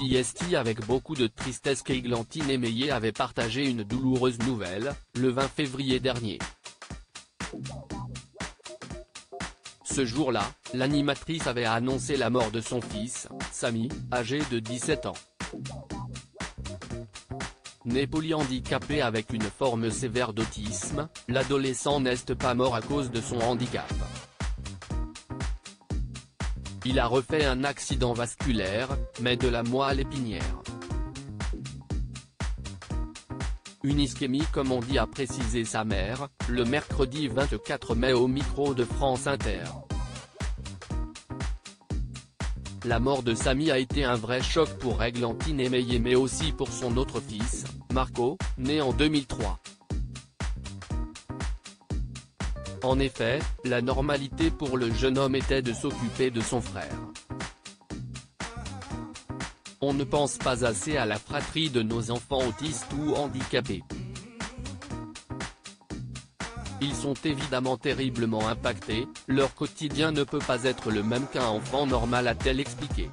si est avec beaucoup de tristesse qu'Églantine Émeillé avait partagé une douloureuse nouvelle, le 20 février dernier. Ce jour-là, l'animatrice avait annoncé la mort de son fils, Samy, âgé de 17 ans. Né polyhandicapé avec une forme sévère d'autisme, l'adolescent n'est pas mort à cause de son handicap. Il a refait un accident vasculaire, mais de la moelle épinière. Une ischémie comme on dit, a précisé sa mère, le mercredi 24 mai au micro de France Inter. La mort de Samy a été un vrai choc pour Églantine Émeillé mais aussi pour son autre fils, Marco, né en 2003. En effet, la normalité pour le jeune homme était de s'occuper de son frère. On ne pense pas assez à la fratrie de nos enfants autistes ou handicapés. Ils sont évidemment terriblement impactés, leur quotidien ne peut pas être le même qu'un enfant normal, a-t-elle expliqué.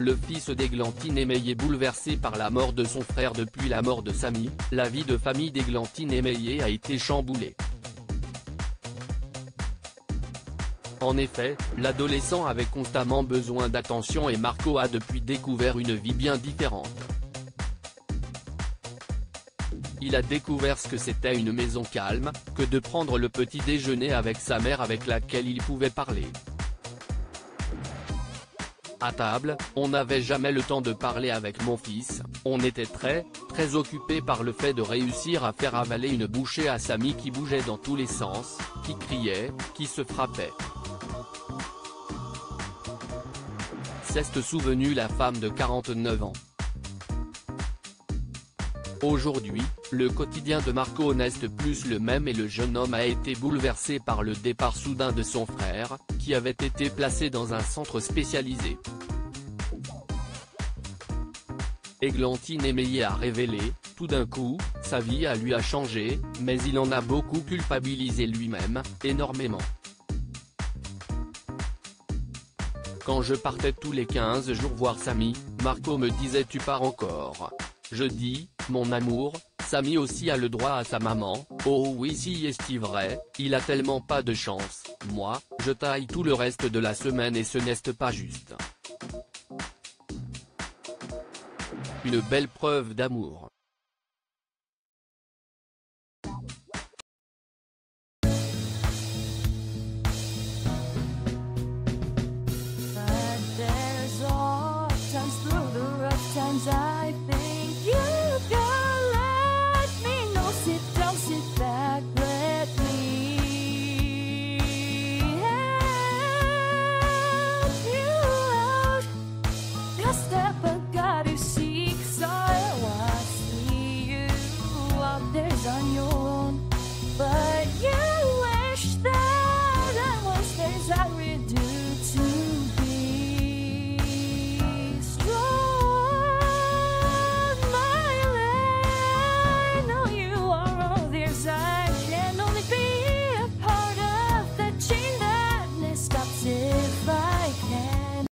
Le fils d'Églantine Émeillé bouleversé par la mort de son frère. Depuis la mort de Samy, la vie de famille d'Églantine Émeillé a été chamboulée. En effet, l'adolescent avait constamment besoin d'attention et Marco a depuis découvert une vie bien différente. Il a découvert ce que c'était une maison calme, que de prendre le petit déjeuner avec sa mère avec laquelle il pouvait parler. À table, on n'avait jamais le temps de parler avec mon fils, on était très occupé par le fait de réussir à faire avaler une bouchée à Samy qui bougeait dans tous les sens, qui criait, qui se frappait. S'est souvenue la femme de 49 ans. Aujourd'hui, le quotidien de Marco n'est plus le même et le jeune homme a été bouleversé par le départ soudain de son frère, qui avait été placé dans un centre spécialisé. Églantine Émeillé a révélé, tout d'un coup, sa vie lui a changé, mais il en a beaucoup culpabilisé lui-même, énormément. Quand je partais tous les 15 jours voir Samy, Marco me disait tu pars encore. Je dis, mon amour, Samy aussi a le droit à sa maman. Oh oui, si est vrai, il a tellement pas de chance, moi, je taille tout le reste de la semaine et ce n'est pas juste. Une belle preuve d'amour.